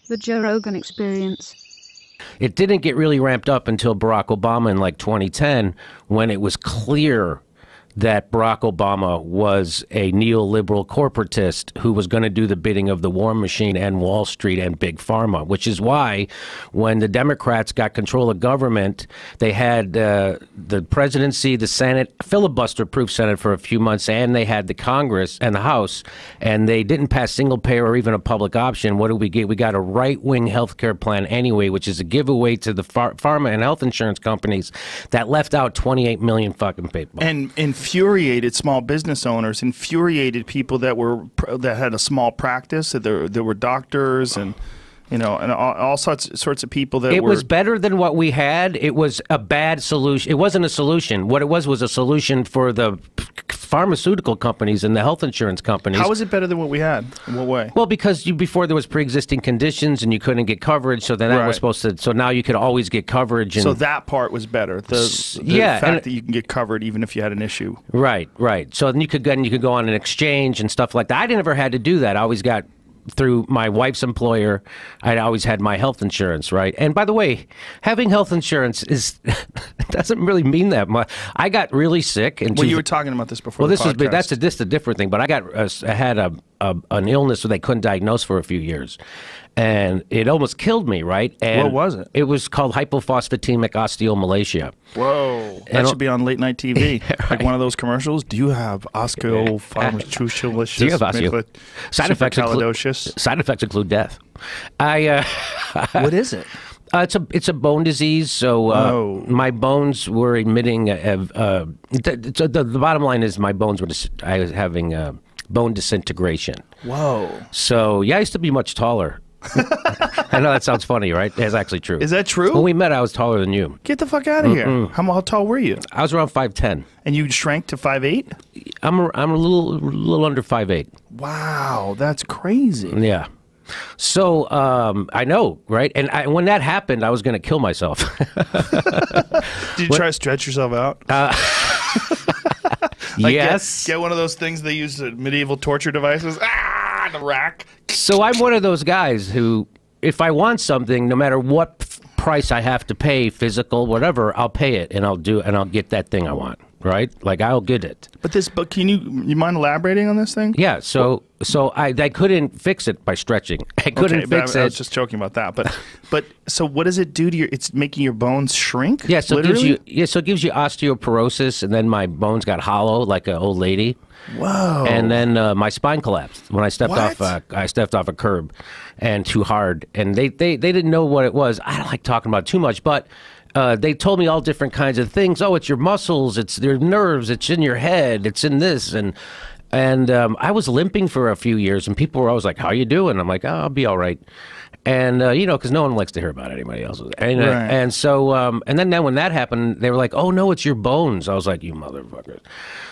The Joe Rogan Experience. It didn't get really ramped up until Barack Obama in like 2010, when it was clear that Barack Obama was a neoliberal corporatist who was going to do the bidding of the war machine and Wall Street and Big Pharma, which is why when the Democrats got control of government, they had the presidency, the Senate, filibuster-proof Senate for a few months, and they had the Congress and the House, and they didn't pass single payer or even a public option. What did we get? We got a right-wing health care plan anyway, which is a giveaway to the pharma and health insurance companies that left out 28 million fucking people. And infuriated small business owners, infuriated people that had a small practice, that there were doctors and and all sorts of people that it was better than what we had. It was a bad solution. It wasn't a solution. What it was a solution for the pharmaceutical companies and the health insurance companies. How was it better than what we had? In what way? Well, because before there was pre-existing conditions and you couldn't get coverage, so then that was supposed to. So now you could always get coverage. And so that part was better. The fact that you can get covered even if you had an issue. Right, right. So then you could go on an exchange and stuff like that. I never had to do that. I always got. Through my wife's employer, I'd always had my health insurance, right? And by the way, having health insurance doesn't really mean that much. I got really sick. Well, you were talking about this before. Well, this is a different thing. But I had an illness that they couldn't diagnose for a few years, and it almost killed me, right? And what was it? It was called hypophosphatemic osteomalacia. Whoa, that should be on late night TV, right. Like one of those commercials. Do you have osteopharmaculalicious? Do you have Side effects include death. What is it? It's a bone disease. So my bones were emitting. The bottom line is my bones were. I was having bone disintegration. Whoa. So yeah, I used to be much taller. I know that sounds funny, right? That's actually true. Is that true? When we met, I was taller than you. Get the fuck out of here. How tall were you? I was around 5'10". And you shrank to 5'8"? I'm a little under 5'8". Wow, that's crazy. Yeah. So I know, right? And when that happened, I was going to kill myself. Did you try to stretch yourself out? Like yes. Get one of those things they use medieval torture devices. The rack. So I'm one of those guys who, if I want something, no matter what price I have to pay, physical, whatever, I'll pay it and I'll get that thing I want. Right? Like I'll get it. But can you mind elaborating on this thing? Yeah. So I couldn't fix it by stretching. I couldn't fix it. I was just joking about that. But so what does it do to your? It's making your bones shrink. Yeah. So it gives you osteoporosis, and then my bones got hollow like an old lady. Whoa. And then my spine collapsed when I stepped off. I stepped off a curb, and too hard. And they didn't know what it was. I don't like talking about it too much, but. They told me all different kinds of things. Oh, it's your muscles, it's your nerves, it's in your head, it's in this, and I was limping for a few years, and people were always like, "How you doing?" I'm like, "Oh, I'll be all right," and because no one likes to hear about anybody else's. And, and so, and then when that happened, they were like, "Oh no, it's your bones." I was like, "You motherfuckers!"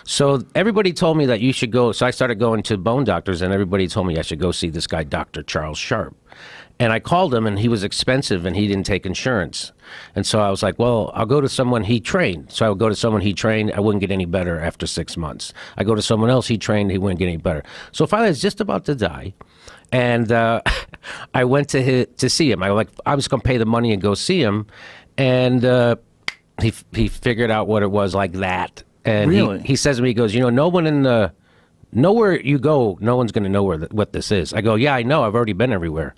So everybody told me that you should go. So I started going to bone doctors, and everybody told me I should go see this guy, Dr. Charles Sharp. And I called him, and he was expensive, and he didn't take insurance. And so I was like, well, I'll go to someone he trained. So I would go to someone he trained. I wouldn't get any better after 6 months. I go to someone else he trained. He wouldn't get any better. So finally, I was just about to die. And I went to see him. I was going to pay the money and go see him. And he figured out what it was like that. And really? He says to me, he goes, no one nowhere you go, no one's going to know what this is. I go, yeah, I know. I've already been everywhere.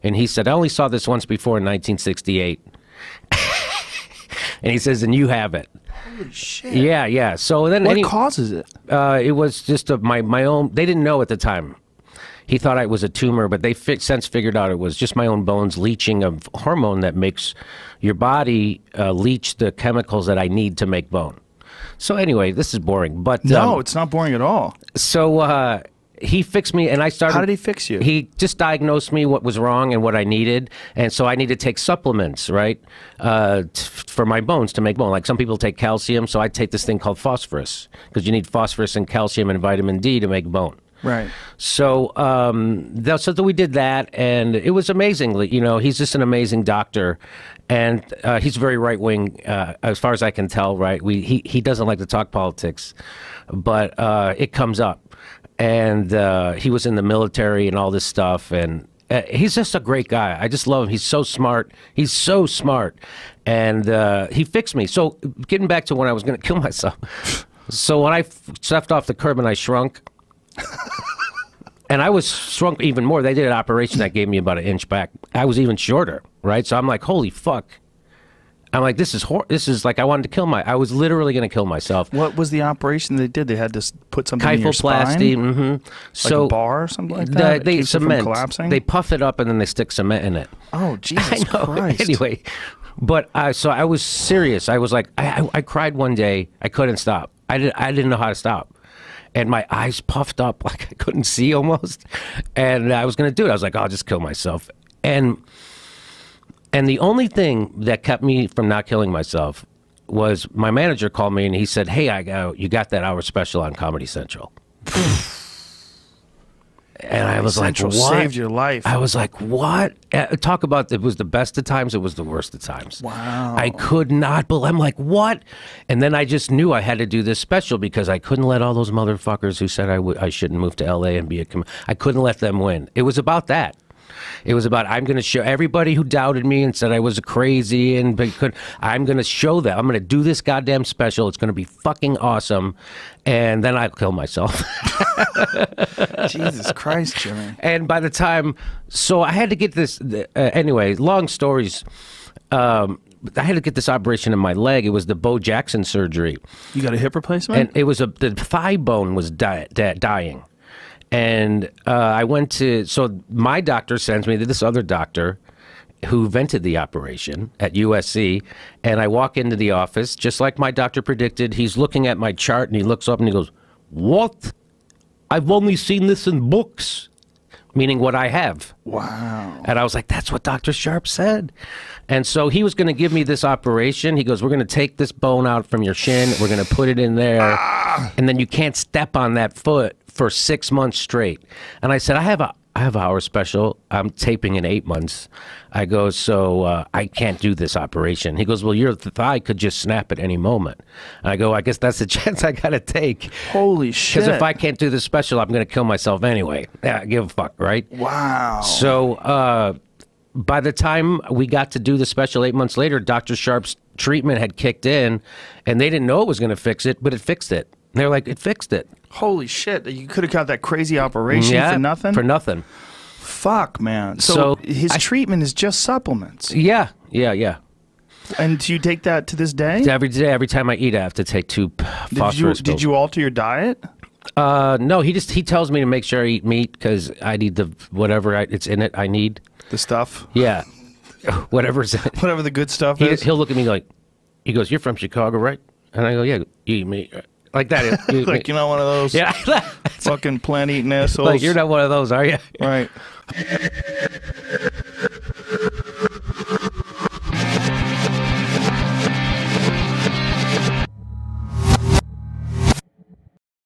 And he said, I only saw this once before in 1968. And he says, and you have it. Holy shit. Yeah, yeah. So then, what causes it? It was just my own. They didn't know at the time. He thought it was a tumor, but they since figured out it was just my own bones leaching of hormone that makes your body leach the chemicals that I need to make bone. So anyway, this is boring, but no, it's not boring at all. So he fixed me, and I started. How did he fix you? He just diagnosed me what was wrong and what I needed, and so I need to take supplements, right, for my bones to make bone. Like some people take calcium, so I take this thing called phosphorus because you need phosphorus and calcium and vitamin D to make bone. Right. So, so we did that, and it was amazingly. He's just an amazing doctor, and he's very right wing, as far as I can tell. Right. He doesn't like to talk politics, but it comes up, and he was in the military and all this stuff, and he's just a great guy. I just love him. He's so smart. He's so smart. And he fixed me. So getting back to when I was going to kill myself. So when I stepped off the curb and I shrunk, and I was shrunk even more. They did an operation that gave me about 1 inch back. I was even shorter, right? So I'm like, holy fuck. I'm like, this is like I wanted to kill I was literally going to kill myself. What was the operation they did? They had to put something in your spine? Kyphoplasty, Like so a bar or something like that? They Keeps it from cement. collapsing? They puff it up and then they stick cement in it. Oh, Jesus I know. Christ. Anyway, but so I was serious. I was like, I cried one day. I couldn't stop. I didn't know how to stop. And my eyes puffed up like I couldn't see almost. And I was going to do it. I was like, I'll just kill myself. And the only thing that kept me from not killing myself was my manager called me and he said, hey, you got that hour special on Comedy Central. And I was like, what? Saved your life. I was like, what? Talk about it was the best of times. It was the worst of times. Wow. I could not believe. I'm like, what? And then I just knew I had to do this special because I couldn't let all those motherfuckers who said I shouldn't move to L.A. and be I couldn't let them win. It was about that. It was about I'm going to show everybody who doubted me and said I was crazy and I'm going to show them. I'm going to do this goddamn special. It's going to be fucking awesome. And then I'll kill myself. Jesus Christ, Jimmy. And by the time, so I had to get this, anyway, long stories. I had to get this operation in my leg. It was the Bo Jackson surgery. You got a hip replacement? And it was the thigh bone was dying. And I went to, so my doctor sends me to this other doctor who invented the operation at USC. And I walk into the office, just like my doctor predicted. He's looking at my chart and he looks up and he goes, what? I've only seen this in books. Meaning what I have. Wow. And I was like, that's what Dr. Sharp said. And so he was going to give me this operation. He goes, we're going to take this bone out from your shin. We're going to put it in there. And then you can't step on that foot for 6 months straight. And I said, I have an hour special. I'm taping in 8 months. I go, so I can't do this operation. He goes, well, your thigh could just snap at any moment. And I go, I guess that's the chance I got to take. Holy shit. Because if I can't do this special, I'm going to kill myself anyway. Yeah, give a fuck, right? Wow. So by the time we got to do the special 8 months later, Dr. Sharp's treatment had kicked in, and they didn't know it was going to fix it, but it fixed it. And they were like, it fixed it. Holy shit. You could have got that crazy operation for nothing? For nothing. Fuck, man. So his treatment is just supplements. Yeah. And do you take that to this day? Every day, every time I eat, I have to take 2 phosphorus pills. Did you alter your diet? No, he tells me to make sure I eat meat because I need the whatever it's in it. I need the stuff. Yeah, whatever's in it. Whatever the good stuff is. He'll look at me like, he goes, "You're from Chicago, right?" And I go, "Yeah, you eat meat." Like that. Like you're not one of those. Yeah. Fucking plant eating assholes. Like you're not one of those, are you? Right.